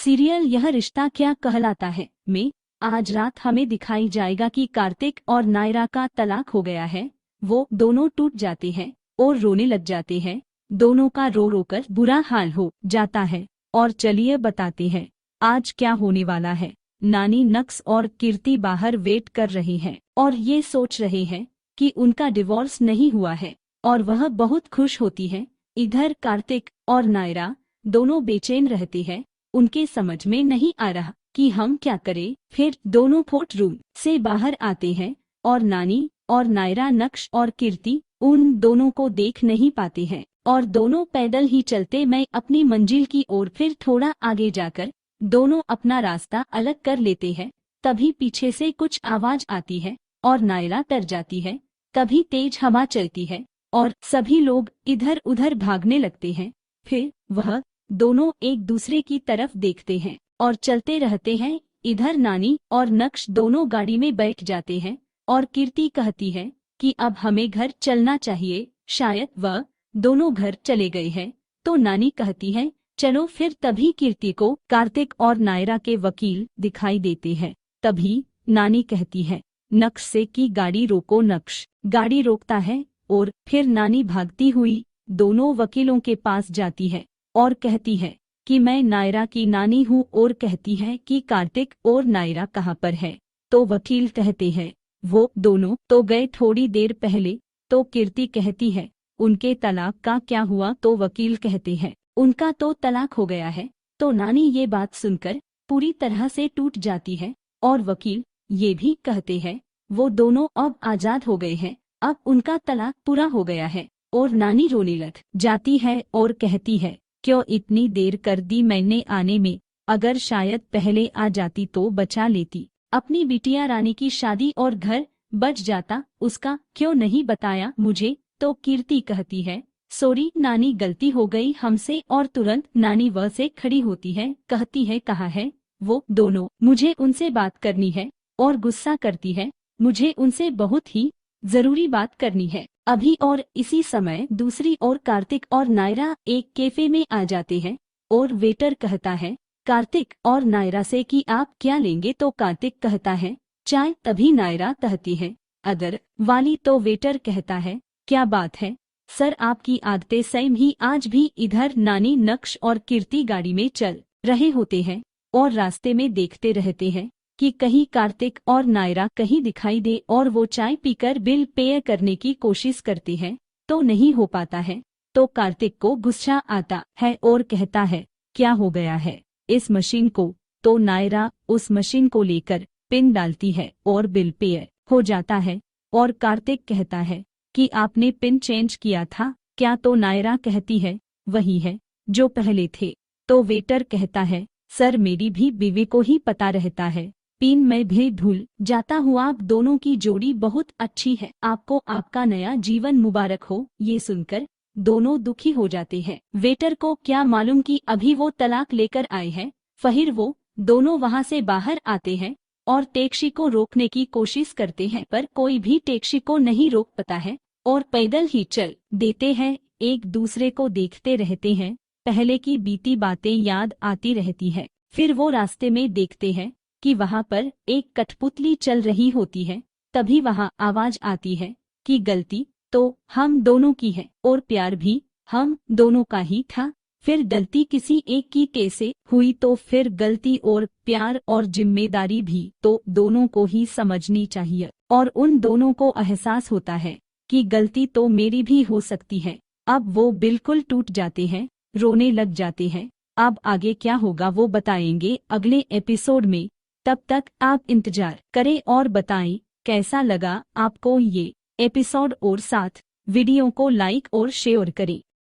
Serial यह रिश्ता क्या कहलाता है में आज रात हमें दिखाई जाएगा कि कार्तिक और नायरा का तलाक हो गया है। वो दोनों टूट जाते हैं और रोने लग जाते हैं। दोनों का रो रो कर बुरा हाल हो जाता है। और चलिए बताते हैं आज क्या होने वाला है। नानी नक्स और कीर्ति बाहर वेट कर रही हैं और ये सोच रहे हैं कि उनका डिवोर्स नहीं हुआ है और वह बहुत खुश होती है। इधर कार्तिक और नायरा दोनों बेचैन रहते हैं। उनके समझ में नहीं आ रहा कि हम क्या करें। फिर दोनों फोर्ट रूम से बाहर आते हैं और नानी और नायरा नक्श और कीर्ति उन दोनों को देख नहीं पाते हैं और दोनों पैदल ही चलते मैं अपनी मंजिल की ओर। फिर थोड़ा आगे जाकर दोनों अपना रास्ता अलग कर लेते हैं। तभी पीछे से कुछ आवाज आती है और नायरा डर जाती है। तभी तेज हवा चलती है और सभी लोग इधर उधर भागने लगते हैं। फिर वह दोनों एक दूसरे की तरफ देखते हैं और चलते रहते हैं। इधर नानी और नक्श दोनों गाड़ी में बैठ जाते हैं और कीर्ति कहती है कि अब हमें घर चलना चाहिए। शायद वह दोनों घर चले गए हैं तो नानी कहती है चलो फिर। तभी कीर्ति को कार्तिक और नायरा के वकील दिखाई देते हैं। तभी नानी कहती है नक्श से कि गाड़ी रोको। नक्श गाड़ी रोकता है और फिर नानी भागती हुई दोनों वकीलों के पास जाती है और कहती है कि मैं नायरा की नानी हूँ और कहती है कि कार्तिक और नायरा कहाँ पर है। तो वकील कहते हैं वो दोनों तो गए थोड़ी देर पहले। तो कीर्ति कहती है उनके तलाक का क्या हुआ। तो वकील कहते हैं उनका तो तलाक हो गया है। तो नानी ये बात सुनकर पूरी तरह से टूट जाती है और वकील ये भी कहते हैं वो दोनों अब आजाद हो गए हैं। अब उनका तलाक पूरा हो गया है। और नानी रोने लग जाती है और कहती है क्यों इतनी देर कर दी मैंने आने में। अगर शायद पहले आ जाती तो बचा लेती अपनी बिटिया रानी की शादी और घर बच जाता। उसका क्यों नहीं बताया मुझे। तो कीर्ति कहती है सॉरी नानी गलती हो गई हमसे। और तुरंत नानी वह से खड़ी होती है। कहती है कहाँ है वो दोनों, मुझे उनसे बात करनी है। और गुस्सा करती है मुझे उनसे बहुत ही जरूरी बात करनी है अभी। और इसी समय दूसरी ओर कार्तिक और नायरा एक कैफे में आ जाते हैं और वेटर कहता है कार्तिक और नायरा से कि आप क्या लेंगे। तो कार्तिक कहता है चाय। तभी नायरा कहती है अदर वाली। तो वेटर कहता है क्या बात है सर, आपकी आदतें सेम ही। आज भी इधर नानी नक्श और कीर्ति गाड़ी में चल रहे होते हैं और रास्ते में देखते रहते हैं कि कहीं कार्तिक और नायरा कहीं दिखाई दे और वो चाय पीकर बिल पे करने की कोशिश करते हैं तो नहीं हो पाता है। तो कार्तिक को गुस्सा आता है और कहता है क्या हो गया है इस मशीन को। तो नायरा उस मशीन को लेकर पिन डालती है और बिल पे हो जाता है। और कार्तिक कहता है कि आपने पिन चेंज किया था क्या। तो नायरा कहती है वही है जो पहले थे। तो वेटर कहता है सर मेरी भी बीवी को ही पता रहता है पिन मैं भी भूल जाता हूँ। आप दोनों की जोड़ी बहुत अच्छी है। आपको आपका नया जीवन मुबारक हो। ये सुनकर दोनों दुखी हो जाते हैं। वेटर को क्या मालूम कि अभी वो तलाक लेकर आए हैं। फिर वो दोनों वहाँ से बाहर आते हैं और टैक्सी को रोकने की कोशिश करते हैं पर कोई भी टैक्सी को नहीं रोक पाता है और पैदल ही चल देते हैं। एक दूसरे को देखते रहते हैं। पहले की बीती बातें याद आती रहती है। फिर वो रास्ते में देखते हैं कि वहाँ पर एक कठपुतली चल रही होती है। तभी वहाँ आवाज आती है कि गलती तो हम दोनों की है और प्यार भी हम दोनों का ही था। फिर गलती किसी एक की कैसे हुई। तो फिर गलती और प्यार और जिम्मेदारी भी तो दोनों को ही समझनी चाहिए। और उन दोनों को एहसास होता है कि गलती तो मेरी भी हो सकती है। अब वो बिल्कुल टूट जाते हैं, रोने लग जाते हैं। अब आगे क्या होगा वो बताएंगे अगले एपिसोड में। तब तक आप इंतजार करें और बताएं कैसा लगा आपको ये एपिसोड और साथ वीडियो को लाइक और शेयर करें।